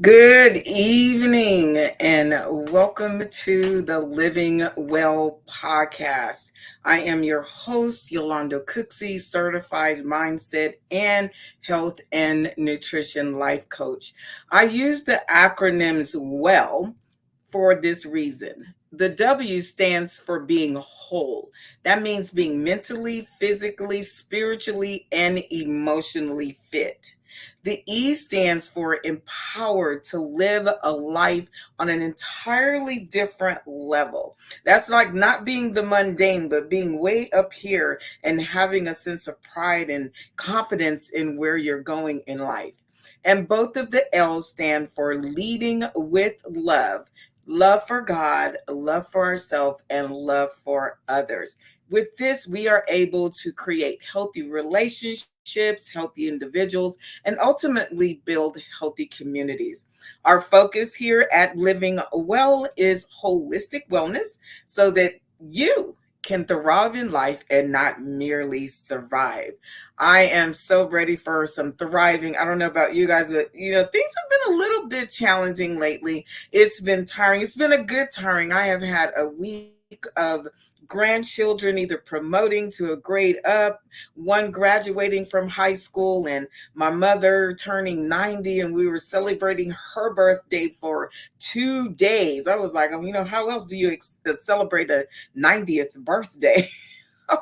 Good evening and welcome to the Living Well podcast. I am your host, Yolanda Cooksey, certified mindset and health and nutrition life coach. I use the acronyms WELL for this reason. The W stands for being whole. That means being mentally, physically, spiritually, and emotionally fit. The E stands for empowered to live a life on an entirely different level. That's like not being the mundane, but being way up here and having a sense of pride and confidence in where you're going in life. And both of the L's stand for leading with love. Love for God, love for ourselves, and love for others. With this, we are able to create healthy relationships, healthy individuals, and ultimately build healthy communities. Our focus here at Living Well is holistic wellness so that you can thrive in life and not merely survive. I am so ready for some thriving. I don't know about you guys, but things have been a little bit challenging lately. It's been tiring. It's been a good tiring. I have had a week of grandchildren either promoting to a grade up, one graduating from high school, and my mother turning 90, and we were celebrating her birthday for 2 days. I was like, how else do you celebrate a 90th birthday?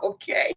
Okay.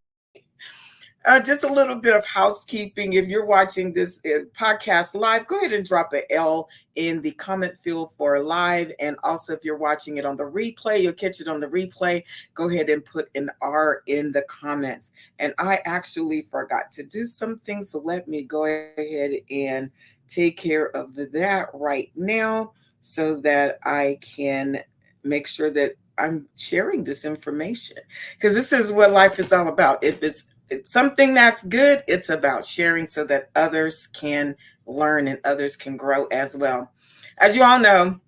Just a little bit of housekeeping. If you're watching this podcast live, go ahead and drop an L in the comment field for live. And also, if you're watching it on the replay, you'll catch it on the replay. Go ahead and put an R in the comments. And I actually forgot to do something, so let me go ahead and take care of that right now so that I can make sure that I'm sharing this information, because this is what life is all about. If it's something that's good, it's about sharing so that others can learn and others can grow as well. As you all know,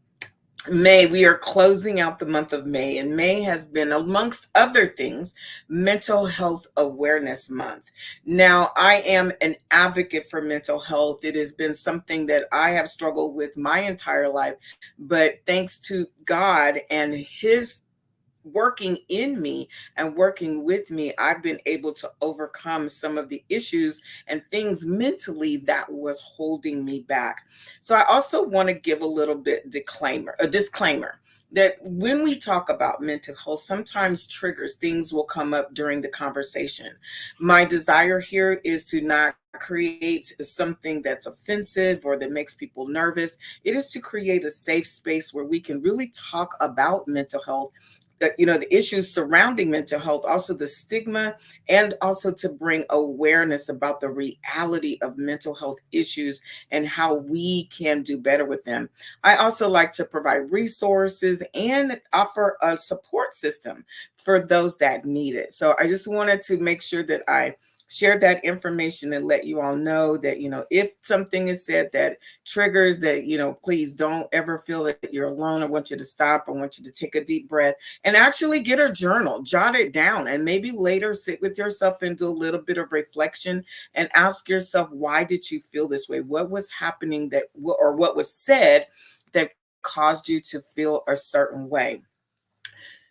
May, we are closing out the month of May, and May has been, amongst other things, Mental Health Awareness Month. Now, I am an advocate for mental health. It has been something that I have struggled with my entire life, but thanks to God and His working in me and working with me, I've been able to overcome some of the issues and things mentally that was holding me back. So I also want to give a disclaimer that when we talk about mental health, sometimes triggers, things will come up during the conversation. My desire here is to not create something that's offensive or that makes people nervous. It is to create a safe space where we can really talk about mental health, the issues surrounding mental health, also the stigma, and also to bring awareness about the reality of mental health issues and how we can do better with them. I also like to provide resources and offer a support system for those that need it. So I just wanted to make sure that I share that information and let you all know that, if something is said that triggers that, please don't ever feel that you're alone. I want you to stop. I want you to take a deep breath and actually get a journal, jot it down, and maybe later sit with yourself and do a little bit of reflection and ask yourself, why did you feel this way? What was happening or what was said that caused you to feel a certain way?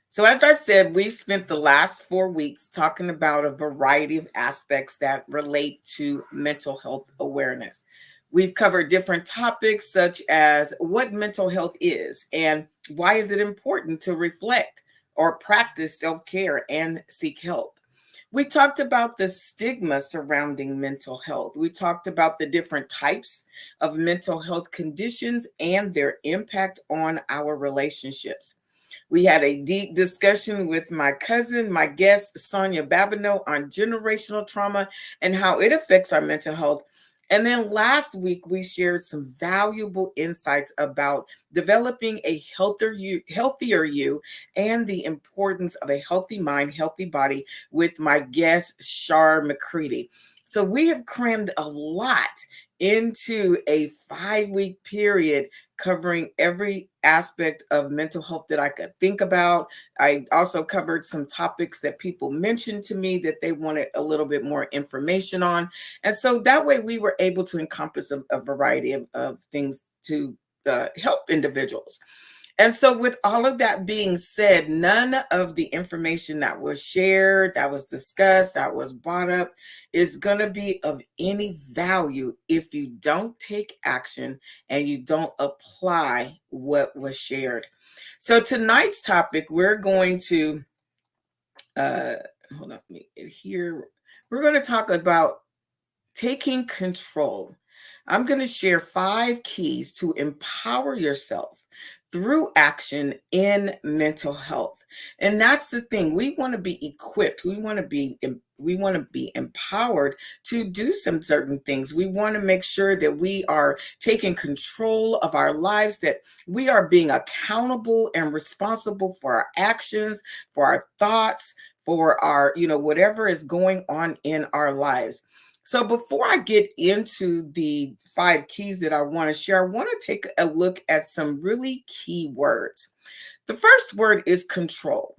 So, as I said, we've spent the last 4 weeks talking about a variety of aspects that relate to mental health awareness. We've covered different topics such as what mental health is and why is it important to reflect or practice self-care and seek help. We talked about the stigma surrounding mental health. We talked about the different types of mental health conditions and their impact on our relationships. We had a deep discussion with my cousin, my guest, Sonia Babineau, on generational trauma and how it affects our mental health. And then last week, we shared some valuable insights about developing a healthier you, and the importance of a healthy mind, healthy body with my guest, Shar McCready. So we have crammed a lot into a 5-week period covering every aspect of mental health that I could think about. I also covered some topics that people mentioned to me that they wanted a little bit more information on. And so that way we were able to encompass a variety of things to help individuals. And so, with all of that being said, none of the information that was shared, that was discussed, that was brought up is going to be of any value if you don't take action and you don't apply what was shared. So, tonight's topic, we're going to, uh, hold on, let me get here. We're going to talk about taking control. I'm going to share 5 keys to empower yourself through action in mental health. And that's the thing. We want to be equipped. We want to be empowered to do some certain things. We want to make sure that we are taking control of our lives, that we are being accountable and responsible for our actions, for our thoughts, for our, whatever is going on in our lives. So before I get into the 5 keys that I want to share, I want to take a look at some really key words. The first word is control.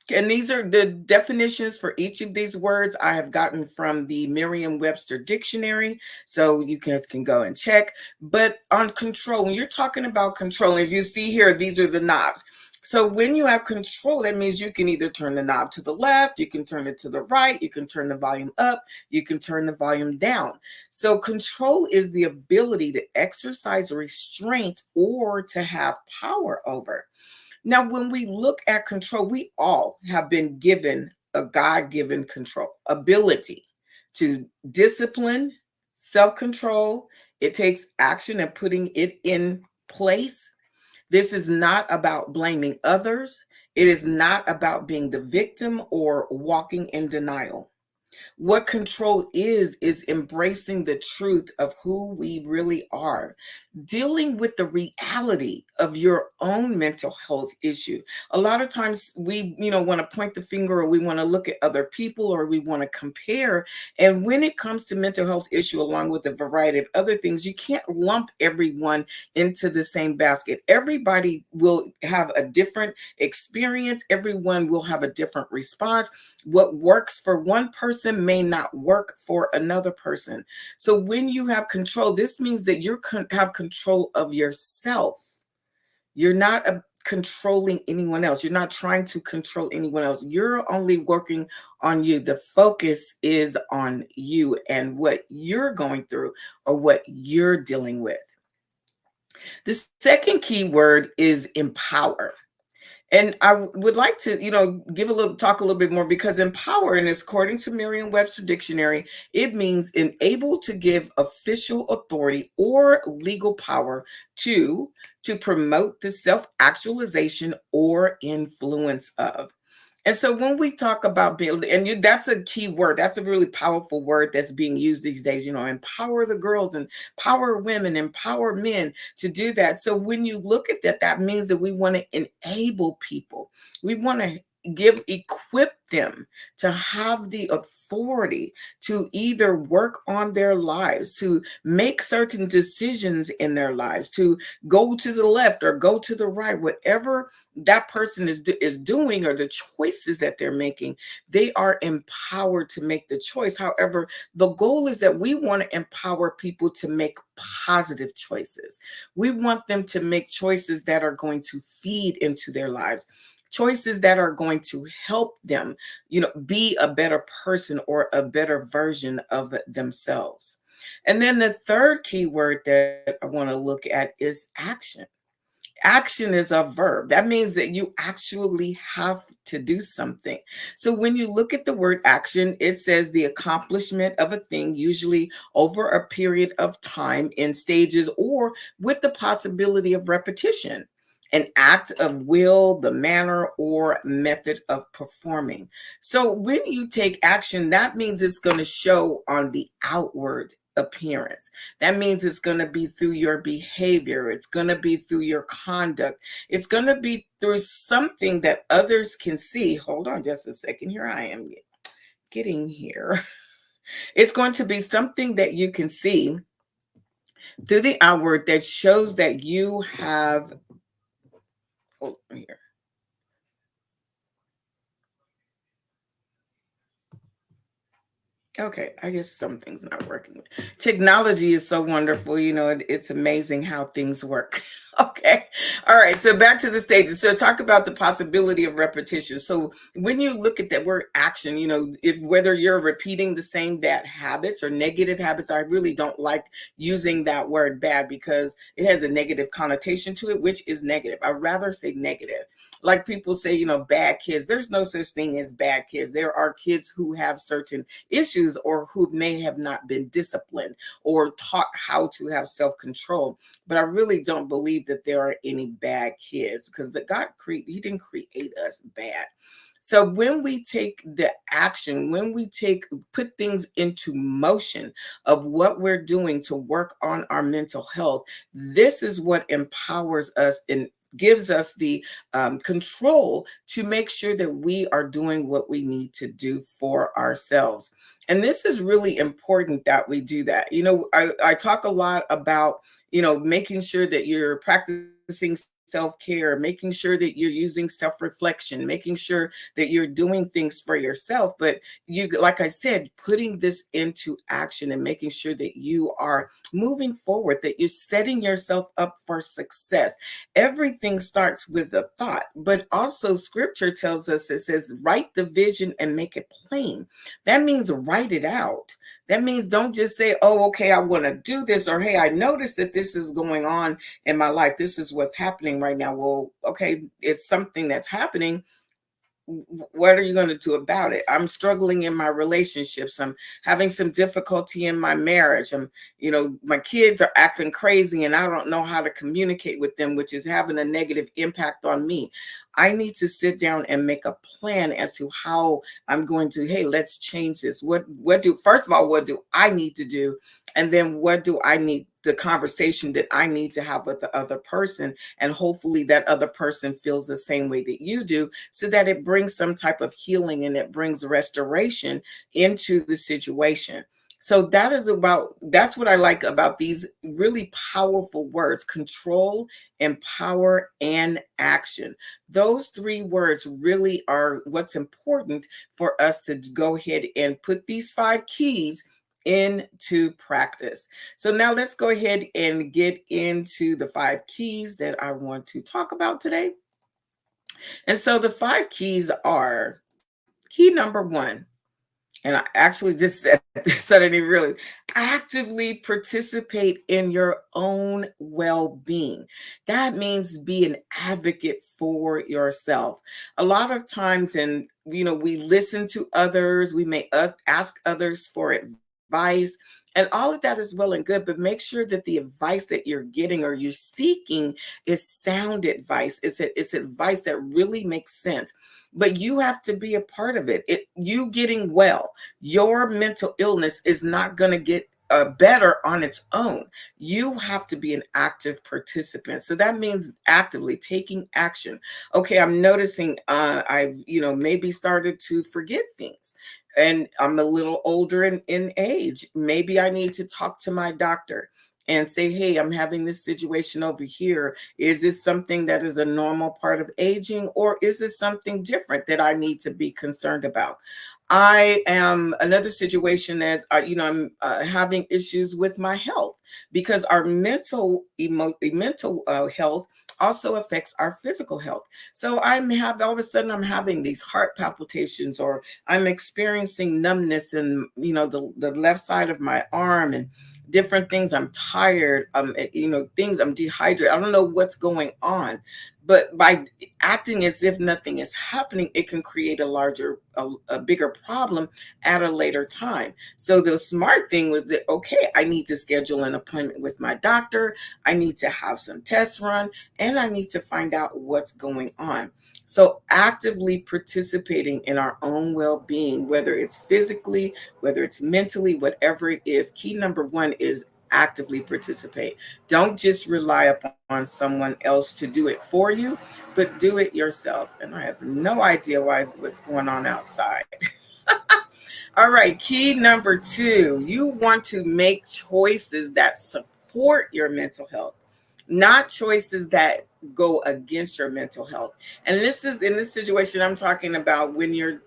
And these are the definitions for each of these words I have gotten from the Merriam-Webster dictionary. So you guys can go and check. But on control, when you're talking about control, if you see here, these are the knobs. So when you have control, that means you can either turn the knob to the left, you can turn it to the right, you can turn the volume up, you can turn the volume down. So control is the ability to exercise restraint or to have power over. Now, when we look at control, we all have been given a God given control ability to discipline, self control. It takes action and putting it in place. This is not about blaming others. It is not about being the victim or walking in denial. What control is embracing the truth of who we really are, dealing with the reality of your own mental health issue. A lot of times we, want to point the finger, or we want to look at other people, or we want to compare. And when it comes to mental health issue, along with a variety of other things, you can't lump everyone into the same basket. Everybody will have a different experience. Everyone will have a different response. What works for one person may not work for another person. So when you have control, this means that you have control of yourself. You're not controlling anyone else. You're not trying to control anyone else. You're only working on you. The focus is on you and what you're going through or what you're dealing with. The second key word is empower. And I would like to, talk a little bit more, because empower, and it's according to Merriam-Webster dictionary, it means enable to give official authority or legal power to promote the self-actualization or influence of. And so when we talk about building, and that's a key word, that's a really powerful word that's being used these days, empower the girls, and empower women, empower men to do that. So when you look at that, that means that we want to enable people. We want to equip them to have the authority to either work on their lives, to make certain decisions in their lives, to go to the left or go to the right, whatever that person is doing, or the choices that they're making, they are empowered to make the choice. However, the goal is that we want to empower people to make positive choices. We want them to make choices that are going to feed into their lives, choices that are going to help them, be a better person or a better version of themselves. And then the third key word that I want to look at is action. Action is a verb. That means that you actually have to do something. So when you look at the word action, it says the accomplishment of a thing, usually over a period of time in stages or with the possibility of repetition. An act of will, the manner or method of performing. So when you take action, that means it's going to show on the outward appearance. That means it's going to be through your behavior. It's going to be through your conduct. It's going to be through something that others can see. Hold on just a second. Here I am getting here. It's going to be something that you can see through the outward that shows that you have, hold on here. Okay, I guess something's not working. Technology is so wonderful. It's amazing how things work. Okay. All right. So back to the stages. So talk about the possibility of repetition. So when you look at that word action, if whether you're repeating the same bad habits or negative habits, I really don't like using that word bad because it has a negative connotation to it, which is negative. I'd rather say negative. Like people say, bad kids. There's no such thing as bad kids. There are kids who have certain issues or who may have not been disciplined or taught how to have self-control, but I really don't believe that there are any bad kids because he didn't create us bad. So when we take the action, when we put things into motion of what we're doing to work on our mental health, this is what empowers us and gives us the control to make sure that we are doing what we need to do for ourselves. And this is really important that we do that. I talk a lot about making sure that you're practicing self-care, making sure that you're using self-reflection, making sure that you're doing things for yourself. But like I said, putting this into action and making sure that you are moving forward, that you're setting yourself up for success. Everything starts with a thought, but also scripture tells us, it says, write the vision and make it plain. That means write it out. That means don't just say, oh, okay, I want to do this, or hey, I noticed that this is going on in my life. This is what's happening right now. Well, okay, it's something that's happening. What are you going to do about it? I'm struggling in my relationships. I'm having some difficulty in my marriage. My kids are acting crazy and I don't know how to communicate with them, which is having a negative impact on me. I need to sit down and make a plan as to how I'm going to, hey, let's change this. First of all, what do I need to do? And then what do I need, the conversation that I need to have with the other person? And hopefully that other person feels the same way that you do, so that it brings some type of healing and it brings restoration into the situation. So that's what I like about these really powerful words: control, empower, and action. Those three words really are what's important for us to go ahead and put these 5 keys into practice. So now let's go ahead and get into the 5 keys that I want to talk about today. And so the 5 keys are: key number 1, and I actually just said this, I didn't even really, actively participate in your own well-being. That means be an advocate for yourself. A lot of times, and we listen to others, we may ask others for advice, and all of that is well and good, but make sure that the advice that you're getting or you're seeking is sound advice. It's advice that really makes sense. But you have to be a part of it. You getting well, your mental illness is not going to get better on its own. You have to be an active participant. So that means actively taking action. Okay, I'm noticing I've maybe started to forget things, and I'm a little older in age. Maybe I need to talk to my doctor and say, hey, I'm having this situation over here. Is this something that is a normal part of aging, or is this something different that I need to be concerned about? I am another situation as I'm having issues with my health, because our mental health also affects our physical health. So all of a sudden I'm having these heart palpitations, or I'm experiencing numbness in the left side of my arm, and different things. I'm tired. Things, I'm dehydrated. I don't know what's going on, but by acting as if nothing is happening, it can create a bigger problem at a later time. So the smart thing was that, okay, I need to schedule an appointment with my doctor. I need to have some tests run, and I need to find out what's going on. So actively participating in our own well-being, whether it's physically, whether it's mentally, whatever it is, key number 1 is actively participate. Don't just rely upon someone else to do it for you, but do it yourself. And I have no idea what's going on outside. All right, key number 2, you want to make choices that support your mental health, not choices that go against your mental health. And this is, in this situation, I'm talking about when you're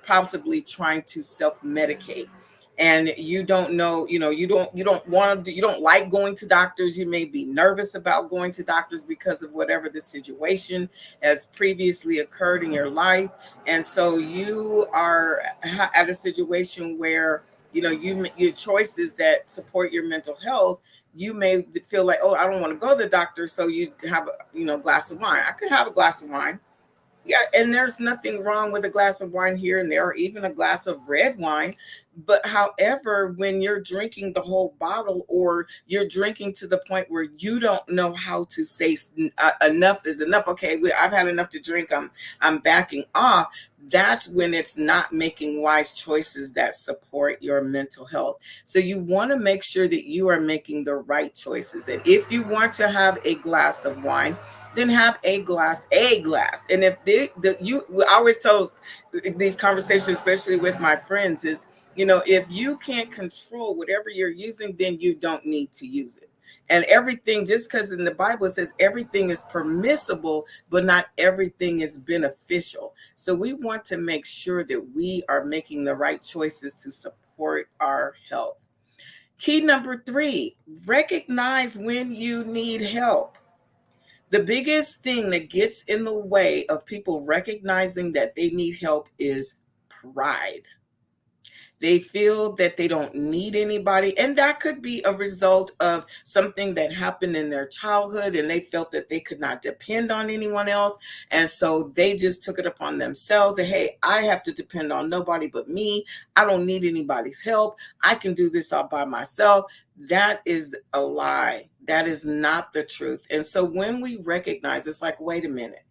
possibly trying to self-medicate. and you don't know, you don't like going to doctors. You may be nervous about going to doctors because of whatever the situation has previously occurred in your life. And so you are at a situation where, your choices that support your mental health, you may feel like, oh, I don't want to go to the doctor, so you have a, glass of wine. I could have a glass of wine. Yeah, and there's nothing wrong with a glass of wine here and there, or even a glass of red wine. But however, when you're drinking the whole bottle, or you're drinking to the point where you don't know how to say enough is enough. Okay, I've had enough to drink. I'm backing off. That's when it's not making wise choices that support your mental health. So you want to make sure that you are making the right choices. That if you want to have a glass of wine, then have a glass. And if you, I always tell these conversations, especially with my friends, is, if you can't control whatever you're using, then you don't need to use it. And everything, just because in the Bible it says everything is permissible, but not everything is beneficial. So we want to make sure that we are making the right choices to support our health. Key number 3, recognize when you need help. The biggest thing that gets in the way of people recognizing that they need help is pride. They feel that they don't need anybody. And that could be a result of something that happened in their childhood, and they felt that they could not depend on anyone else. And so they just took it upon themselves that, hey, I have to depend on nobody but me. I don't need anybody's help. I can do this all by myself. That is a lie. That is not the truth. And so when we recognize, it's like, wait a minute.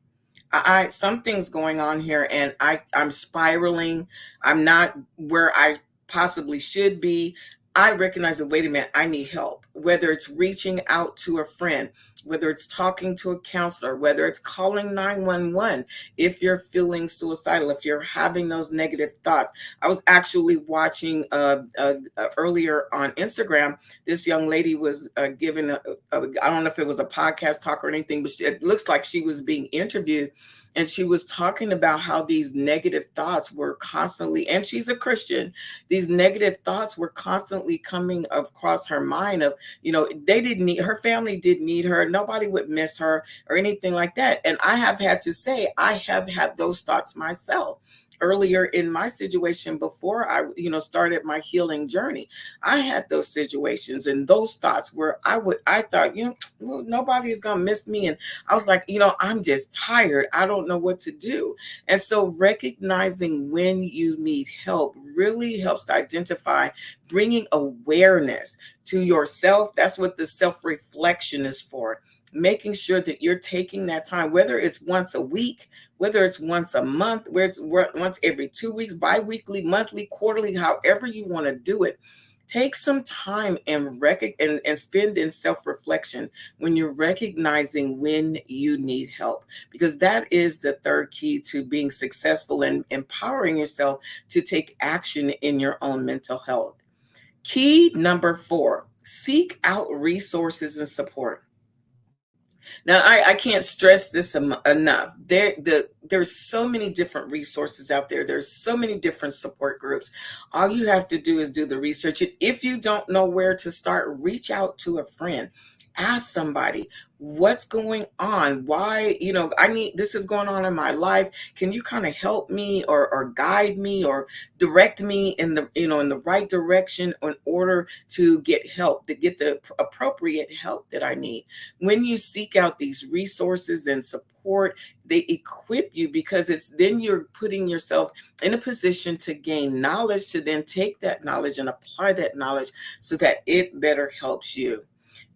Something's going on here, and I'm spiraling. I'm not where I possibly should be. I recognize that, wait a minute, I need help. Whether it's reaching out to a friend, whether it's talking to a counselor, whether it's calling 911 if you're feeling suicidal, if you're having those negative thoughts. I was actually watching earlier on Instagram. This young lady was given I don't know if it was a podcast talk or anything, but it looks like she was being interviewed, and she was talking about how these negative thoughts were constantly, and she's a Christian, these negative thoughts were constantly coming across her mind of, they didn't need her, family didn't need her, nobody would miss her or anything like that. And I have had to say, I have had those thoughts myself earlier in my situation before I, started my healing journey. I had those situations and those thoughts where I thought, well, nobody is going to miss me. And I was like, I'm just tired. I don't know what to do. And so recognizing when you need help really helps to identify, bringing awareness to yourself. That's what the self-reflection is for. Making sure that you're taking that time, whether it's once a week, whether it's once a month, where it's once every 2 weeks, bi-weekly, monthly, quarterly, however you want to do it. Take some time and spend in self-reflection when you're recognizing when you need help, because that is the third key to being successful and empowering yourself to take action in your own mental health. Key number 4, seek out resources and support. Now, I can't stress this enough. There's so many different resources out there. There's so many different support groups. All you have to do is do the research. And if you don't know where to start, reach out to a friend. Ask somebody what's going on. Why, I need, this is going on in my life. Can you kind of help me or guide me or direct me in the, in the right direction in order to get help, to get the appropriate help that I need? When you seek out these resources and support, they equip you, because it's then you're putting yourself in a position to gain knowledge, to then take that knowledge and apply that knowledge so that it better helps you.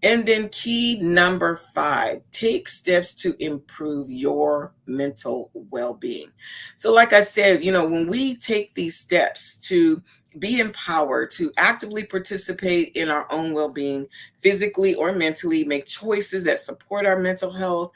And then key number 5, take steps to improve your mental well-being. So like I said, when we take these steps to be empowered to actively participate in our own well-being, physically or mentally, make choices that support our mental health,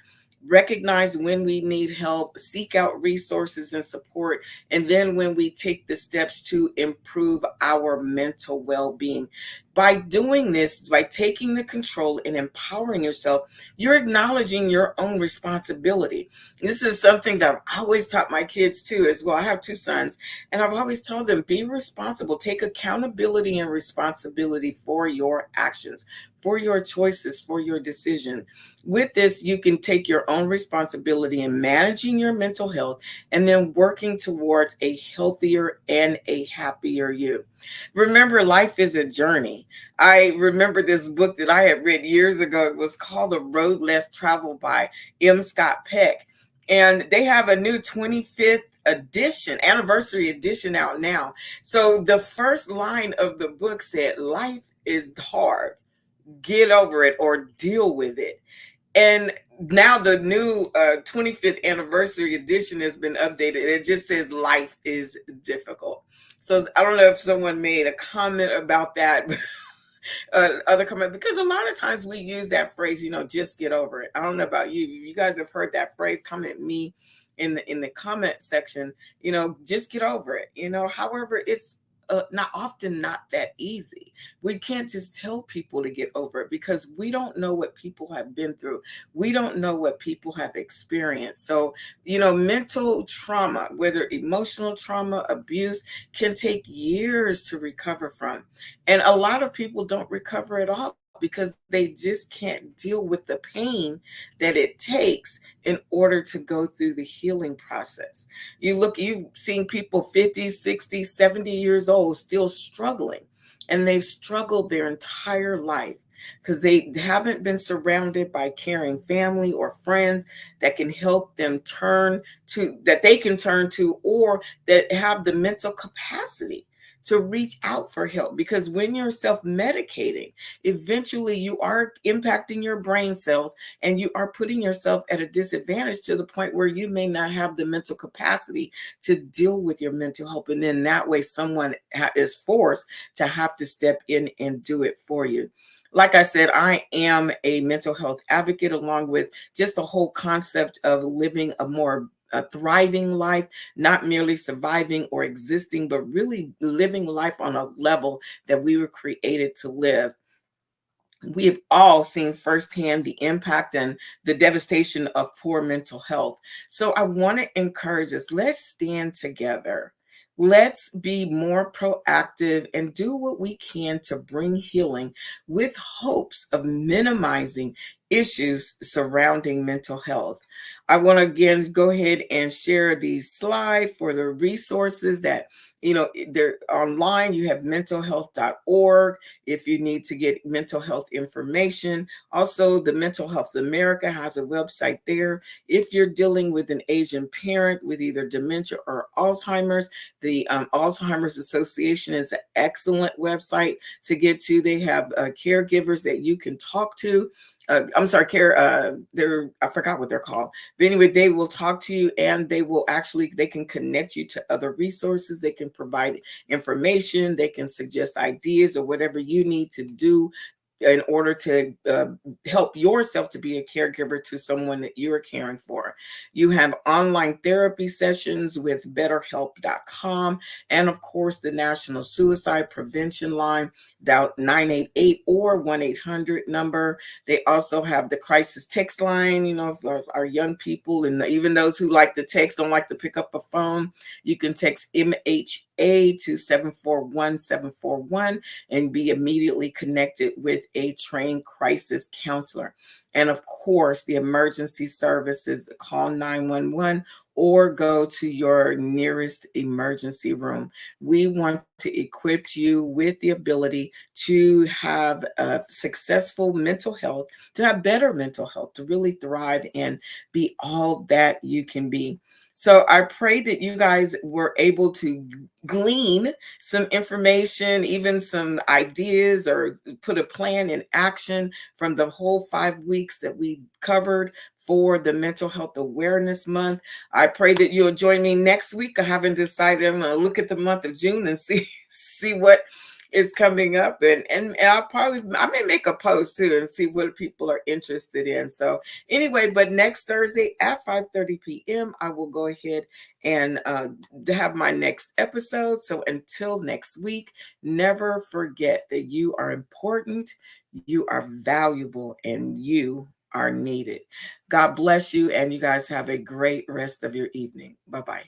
recognize when we need help, seek out resources and support, and then when we take the steps to improve our mental well being. By doing this, by taking the control and empowering yourself, you're acknowledging your own responsibility. This is something that I've always taught my kids too, as well. I have two sons, and I've always told them, be responsible, take accountability and responsibility for your actions, for your choices, for your decision. With this, you can take your own responsibility in managing your mental health and then working towards a healthier and a happier you. Remember, life is a journey. I remember this book that I had read years ago. It was called The Road Less Traveled by M. Scott Peck. And they have a new 25th edition, anniversary edition out now. So the first line of the book said, "Life is hard. Get over it or deal with it." And now the new 25th anniversary edition has been updated. It just says life is difficult. So I don't know if someone made a comment about that. Other comment, because a lot of times we use that phrase, just get over it. I don't know about you. You guys have heard that phrase. Comment me in the comment section. Just get over it. However, it's not often not that easy. We can't just tell people to get over it because we don't know what people have been through. We don't know what people have experienced. So, mental trauma, whether emotional trauma, abuse, can take years to recover from. And a lot of people don't recover at all because they just can't deal with the pain that it takes in order to go through the healing process. You've seen people 50, 60, 70 years old still struggling, and they've struggled their entire life because they haven't been surrounded by caring family or friends that can help them that they can turn to, or that have the mental capacity to reach out for help. Because when you're self-medicating, eventually you are impacting your brain cells and you are putting yourself at a disadvantage to the point where you may not have the mental capacity to deal with your mental health. And then that way someone is forced to have to step in and do it for you. Like I said, I am a mental health advocate, along with just the whole concept of living a thriving life, not merely surviving or existing, but really living life on a level that we were created to live. We have all seen firsthand the impact and the devastation of poor mental health. So I want to encourage us, let's stand together. Let's be more proactive and do what we can to bring healing with hopes of minimizing issues surrounding mental health. I want to again go ahead and share the slide for the resources that, they're online. You have mentalhealth.org if you need to get mental health information. Also, the Mental Health America has a website there. If you're dealing with an aging parent with either dementia or Alzheimer's, the Alzheimer's Association is an excellent website to get to. They have caregivers that you can talk to. I'm sorry, I forgot what they're called. But anyway, they will talk to you, and they can connect you to other resources. They can provide information. They can suggest ideas or whatever you need to do in order to help yourself to be a caregiver to someone that you're caring for. You have online therapy sessions with betterhelp.com, and of course the National Suicide Prevention Line, dial 988 or 1-800 number. They also have the crisis text line, for our young people, and even those who like to text, don't like to pick up a phone. You can text MHA to 741-741 and be immediately connected with a trained crisis counselor. And of course, the emergency services, call 911 or go to your nearest emergency room. We want to equip you with the ability to have a successful mental health, to have better mental health, to really thrive and be all that you can be. So I pray that you guys were able to glean some information, even some ideas, or put a plan in action from the whole 5 weeks that we covered for the Mental Health Awareness Month. I pray that you'll join me next week. I haven't decided. I'm going to look at the month of June and see what is coming up, and I may make a post too and see what people are interested in. So anyway, but next Thursday at 5:30 p.m. I will go ahead and have my next episode. So until next week, never forget that you are important, you are valuable, and you are needed. God bless you, and you guys have a great rest of your evening. Bye-bye.